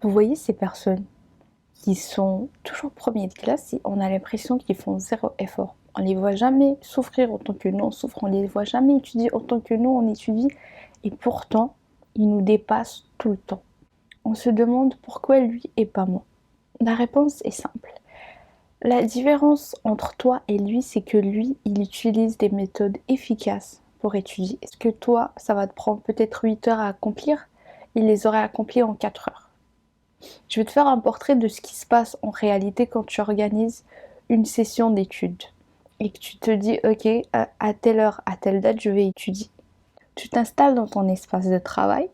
Vous voyez ces personnes qui sont toujours premiers de classe et on a l'impression qu'ils font zéro effort. On les voit jamais souffrir autant que nous on souffre, on les voit jamais étudier autant que nous on étudie et pourtant ils nous dépassent tout le temps. On se demande pourquoi lui et pas moi. La réponse est simple. La différence entre toi et lui, c'est que lui, il utilise des méthodes efficaces pour étudier. Est-ce que toi, ça va te prendre peut-être 8 heures à accomplir? Il les aurait accomplis en 4 heures. Je vais te faire un portrait de ce qui se passe en réalité quand tu organises une session d'études et que tu te dis, ok, à telle heure, à telle date, je vais étudier. Tu t'installes dans ton espace de travail,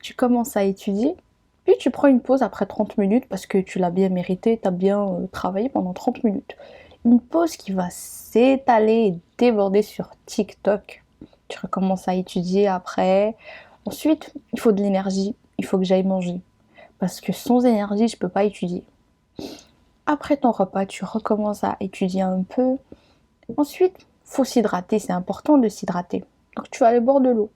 tu commences à étudier, puis tu prends une pause après 30 minutes parce que tu l'as bien mérité, tu as bien travaillé pendant 30 minutes. Une pause qui va s'étaler et déborder sur TikTok. Tu recommences à étudier après. Ensuite, il faut de l'énergie, il faut que j'aille manger. Parce que sans énergie, je peux pas étudier. Après ton repas, tu recommences à étudier un peu. Ensuite, faut s'hydrater, c'est important de s'hydrater. Donc tu vas aller boire de l'eau.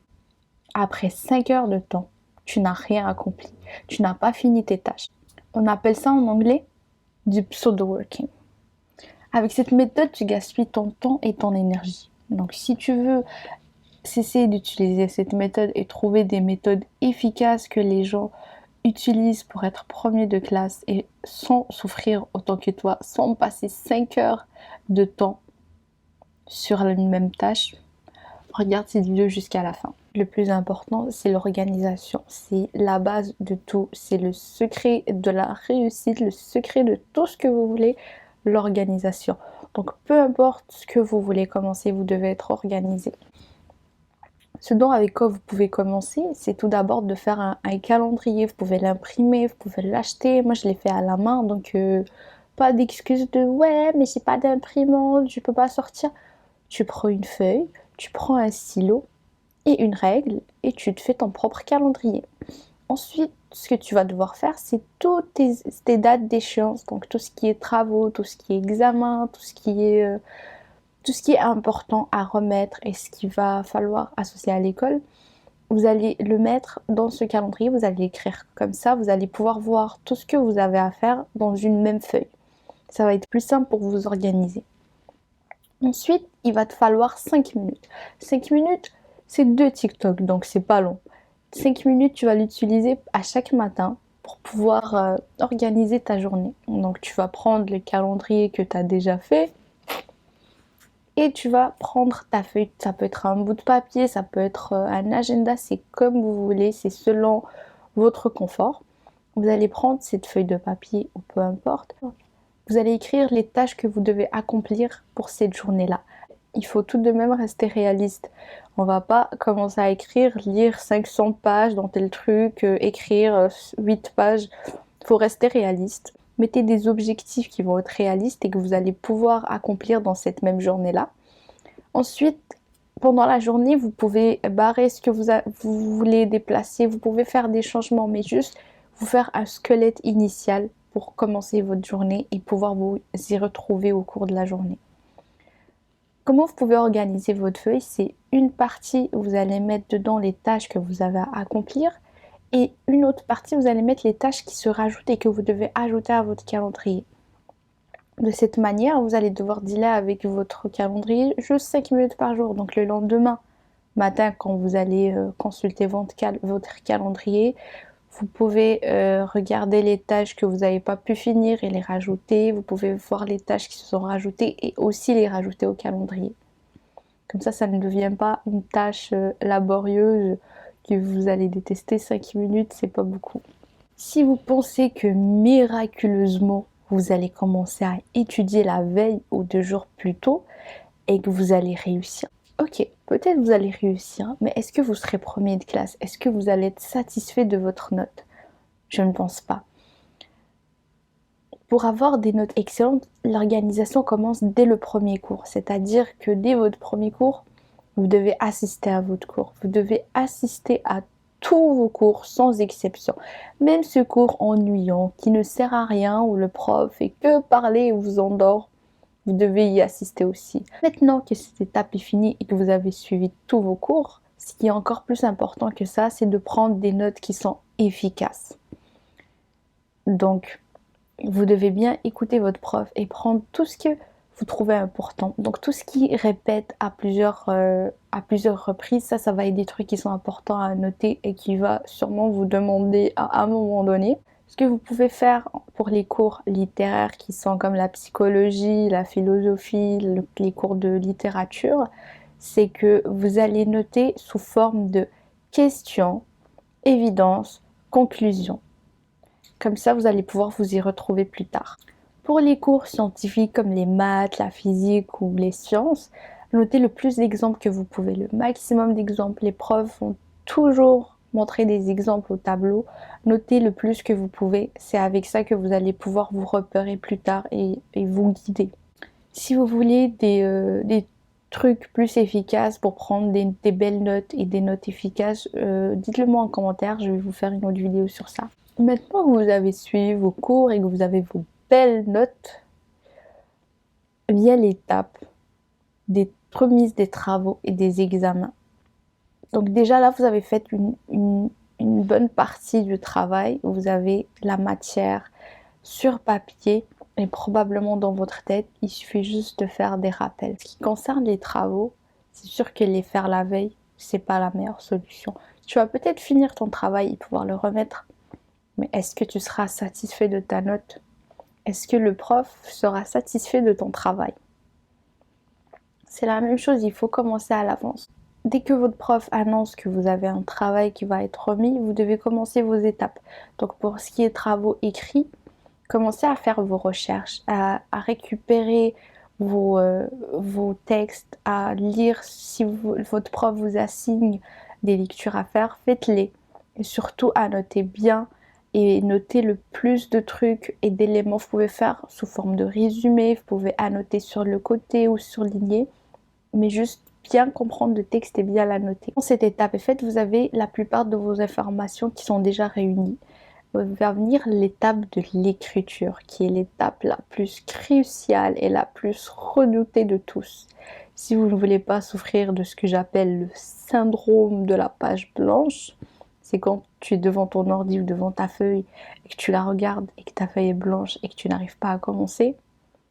Après 5 heures de temps, tu n'as rien accompli. Tu n'as pas fini tes tâches. On appelle ça en anglais du pseudo-working. Avec cette méthode, tu gaspilles ton temps et ton énergie. Donc si tu veux cesser d'utiliser cette méthode et trouver des méthodes efficaces que les gens utilisent pour être premier de classe et sans souffrir autant que toi, sans passer 5 heures de temps sur une même tâche, regarde cette vidéo jusqu'à la fin. Le plus important, c'est l'organisation. C'est la base de tout. C'est le secret de la réussite, le secret de tout ce que vous voulez, l'organisation. Donc peu importe ce que vous voulez commencer, vous devez être organisé. Ce dont avec quoi vous pouvez commencer, c'est tout d'abord de faire un calendrier. Vous pouvez l'imprimer, vous pouvez l'acheter. Moi, je l'ai fait à la main, donc pas d'excuses de ouais, mais j'ai pas d'imprimante, je peux pas sortir. Tu prends une feuille, tu prends un stylo et une règle et tu te fais ton propre calendrier. Ensuite, ce que tu vas devoir faire, c'est toutes tes dates d'échéance, donc tout ce qui est travaux, tout ce qui est examen, tout ce qui est important à remettre et ce qu'il va falloir associer à l'école. Vous allez le mettre dans ce calendrier, vous allez l'écrire comme ça, vous allez pouvoir voir tout ce que vous avez à faire dans une même feuille. Ça va être plus simple pour vous organiser. Ensuite, il va te falloir 5 minutes. 5 minutes, c'est 2 TikTok, donc c'est pas long. 5 minutes, tu vas l'utiliser à chaque matin pour pouvoir organiser ta journée. Donc tu vas prendre le calendrier que tu as déjà fait et tu vas prendre ta feuille. Ça peut être un bout de papier, ça peut être un agenda, c'est comme vous voulez, c'est selon votre confort. Vous allez prendre cette feuille de papier ou peu importe. Vous allez écrire les tâches que vous devez accomplir pour cette journée-là. Il faut tout de même rester réaliste. On va pas commencer à écrire, lire 500 pages dans tel truc, écrire 8 pages. Il faut rester réaliste. Mettez des objectifs qui vont être réalistes et que vous allez pouvoir accomplir dans cette même journée-là. Ensuite, pendant la journée, vous pouvez barrer ce que vous voulez déplacer. Vous pouvez faire des changements, mais juste vous faire un squelette initial pour commencer votre journée et pouvoir vous y retrouver au cours de la journée. Comment vous pouvez organiser votre feuille? C'est une partie où vous allez mettre dedans les tâches que vous avez à accomplir et une autre partie où vous allez mettre les tâches qui se rajoutent et que vous devez ajouter à votre calendrier. De cette manière, vous allez devoir dealer avec votre calendrier juste 5 minutes par jour. Donc le lendemain matin, quand vous allez consulter votre calendrier, vous pouvez regarder les tâches que vous n'avez pas pu finir et les rajouter. Vous pouvez voir les tâches qui se sont rajoutées et aussi les rajouter au calendrier. Comme ça ne devient pas une tâche laborieuse que vous allez détester. 5 minutes, c'est pas beaucoup. Si vous pensez que miraculeusement, vous allez commencer à étudier la veille ou 2 jours plus tôt et que vous allez réussir, ok, peut-être vous allez réussir, mais est-ce que vous serez premier de classe? Est-ce que vous allez être satisfait de votre note? Je ne pense pas. Pour avoir des notes excellentes, l'organisation commence dès le premier cours, c'est-à-dire que dès votre premier cours, vous devez assister à votre cours, vous devez assister à tous vos cours sans exception. Même ce cours ennuyant qui ne sert à rien où le prof fait que parler et vous endort, vous devez y assister aussi. Maintenant que cette étape est finie et que vous avez suivi tous vos cours, ce qui est encore plus important que ça, c'est de prendre des notes qui sont efficaces. Donc, vous devez bien écouter votre prof et prendre tout ce que vous trouvez important. Donc tout ce qui répète à plusieurs reprises, ça va être des trucs qui sont importants à noter et qui va sûrement vous demander à un moment donné. Ce que vous pouvez faire pour les cours littéraires qui sont comme la psychologie, la philosophie, les cours de littérature, c'est que vous allez noter sous forme de questions, évidences, conclusions. Comme ça, vous allez pouvoir vous y retrouver plus tard. Pour les cours scientifiques comme les maths, la physique ou les sciences, notez le plus d'exemples que vous pouvez, le maximum d'exemples. Les profs vont toujours montrer des exemples au tableau. Notez le plus que vous pouvez. C'est avec ça que vous allez pouvoir vous repérer plus tard et vous guider. Si vous voulez des trucs plus efficaces pour prendre des belles notes et des notes efficaces, dites-le moi en commentaire, je vais vous faire une autre vidéo sur ça. Maintenant que vous avez suivi vos cours et que vous avez vos belles notes, vient l'étape des remises des travaux et des examens. Donc déjà là, vous avez fait une bonne partie du travail. Vous avez la matière sur papier et probablement dans votre tête. Il suffit juste de faire des rappels. Ce qui concerne les travaux, c'est sûr que les faire la veille, c'est pas la meilleure solution. Tu vas peut-être finir ton travail et pouvoir le remettre. Mais est-ce que tu seras satisfait de ta note? Est-ce que le prof sera satisfait de ton travail? C'est la même chose, il faut commencer à l'avance. Dès que votre prof annonce que vous avez un travail qui va être remis, vous devez commencer vos étapes. Donc pour ce qui est travaux écrits, commencez à faire vos recherches, à récupérer vos textes, à lire si votre prof vous assigne des lectures à faire, faites-les. Et surtout à noter bien et noter le plus de trucs et d'éléments. Vous pouvez faire sous forme de résumé, vous pouvez annoter sur le côté ou surligner, mais juste bien comprendre le texte et bien l'annoter. Quand cette étape est faite, vous avez la plupart de vos informations qui sont déjà réunies. Va venir l'étape de l'écriture, qui est l'étape la plus cruciale et la plus redoutée de tous. Si vous ne voulez pas souffrir de ce que j'appelle le syndrome de la page blanche, c'est quand tu es devant ton ordi ou devant ta feuille et que tu la regardes et que ta feuille est blanche et que tu n'arrives pas à commencer,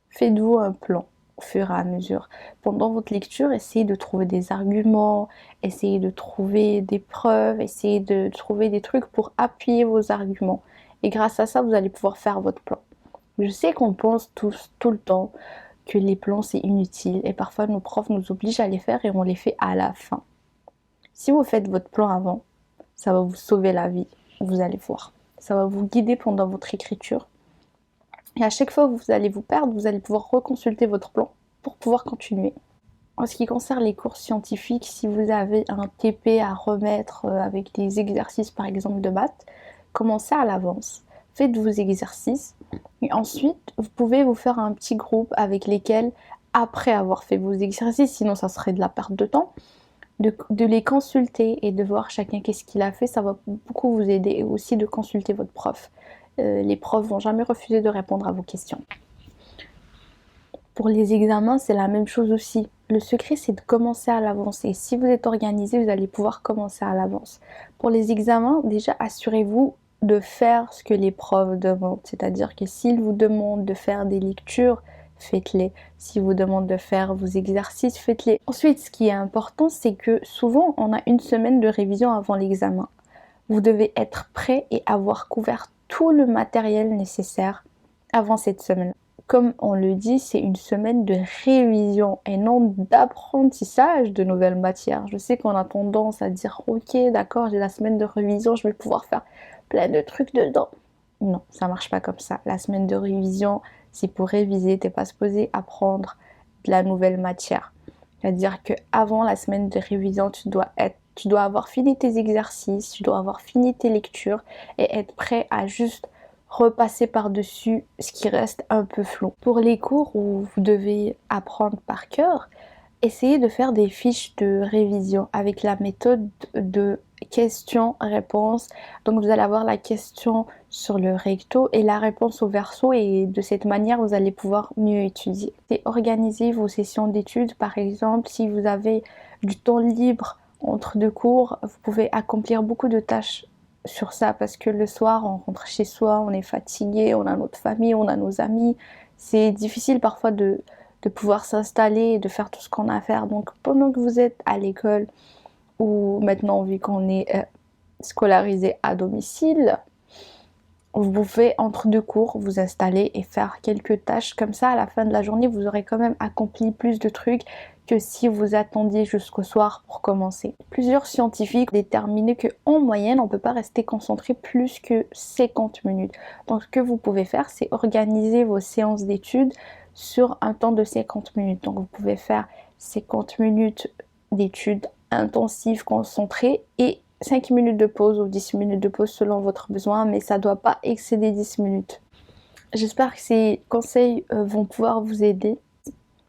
faites-vous un plan au fur et à mesure. Pendant votre lecture, essayez de trouver des arguments, essayez de trouver des preuves, essayez de trouver des trucs pour appuyer vos arguments. Et grâce à ça, vous allez pouvoir faire votre plan. Je sais qu'on pense tous, tout le temps, que les plans c'est inutile et parfois nos profs nous obligent à les faire et on les fait à la fin. Si vous faites votre plan avant, ça va vous sauver la vie, vous allez voir. Ça va vous guider pendant votre écriture. Et à chaque fois que vous allez vous perdre, vous allez pouvoir reconsulter votre plan pour pouvoir continuer. En ce qui concerne les cours scientifiques, si vous avez un TP à remettre avec des exercices par exemple de maths, commencez à l'avance. Faites vos exercices et ensuite vous pouvez vous faire un petit groupe avec lesquels, après avoir fait vos exercices, sinon ça serait de la perte de temps, de les consulter et de voir chacun qu'est-ce qu'il a fait. Ça va beaucoup vous aider et aussi de consulter votre prof. Les profs vont jamais refuser de répondre à vos questions. Pour les examens, c'est la même chose aussi. Le secret, c'est de commencer à l'avance. Et si vous êtes organisé, vous allez pouvoir commencer à l'avance. Pour les examens, déjà, assurez-vous de faire ce que les profs demandent. C'est-à-dire que s'ils vous demandent de faire des lectures, faites-les. S'ils vous demandent de faire vos exercices, faites-les. Ensuite, ce qui est important, c'est que souvent, on a une semaine de révision avant l'examen. Vous devez être prêt et avoir couvert tout le matériel nécessaire avant cette semaine. Comme on le dit, c'est une semaine de révision et non d'apprentissage de nouvelles matières. Je sais qu'on a tendance à dire « Ok, d'accord, j'ai la semaine de révision, je vais pouvoir faire plein de trucs dedans. » Non, ça marche pas comme ça. La semaine de révision, c'est pour réviser, t'es pas supposé apprendre de la nouvelle matière. C'est-à-dire qu'avant la semaine de révision, tu dois avoir fini tes exercices, tu dois avoir fini tes lectures et être prêt à juste repasser par-dessus ce qui reste un peu flou. Pour les cours où vous devez apprendre par cœur, essayez de faire des fiches de révision avec la méthode de questions-réponses. Donc vous allez avoir la question sur le recto et la réponse au verso et de cette manière vous allez pouvoir mieux étudier. Et organisez vos sessions d'études par exemple. Si vous avez du temps libre entre deux cours, vous pouvez accomplir beaucoup de tâches sur ça parce que le soir on rentre chez soi, on est fatigué, on a notre famille, on a nos amis. C'est difficile parfois de pouvoir s'installer et de faire tout ce qu'on a à faire. Donc pendant que vous êtes à l'école ou maintenant vu qu'on est scolarisé à domicile, vous pouvez entre deux cours vous installer et faire quelques tâches comme ça. À la fin de la journée, vous aurez quand même accompli plus de trucs que si vous attendiez jusqu'au soir pour commencer. Plusieurs scientifiques ont déterminé qu'en moyenne, on ne peut pas rester concentré plus que 50 minutes. Donc ce que vous pouvez faire, c'est organiser vos séances d'études sur un temps de 50 minutes. Donc vous pouvez faire 50 minutes d'études intensives, concentrées et 5 minutes de pause ou 10 minutes de pause selon votre besoin, mais ça ne doit pas excéder 10 minutes. J'espère que ces conseils vont pouvoir vous aider.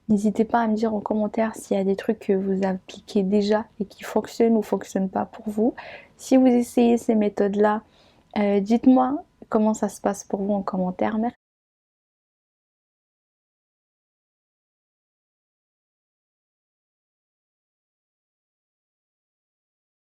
N'hésitez pas à me dire en commentaire s'il y a des trucs que vous appliquez déjà et qui fonctionnent ou ne fonctionnent pas pour vous. Si vous essayez ces méthodes-là, dites-moi comment ça se passe pour vous en commentaire. Merci.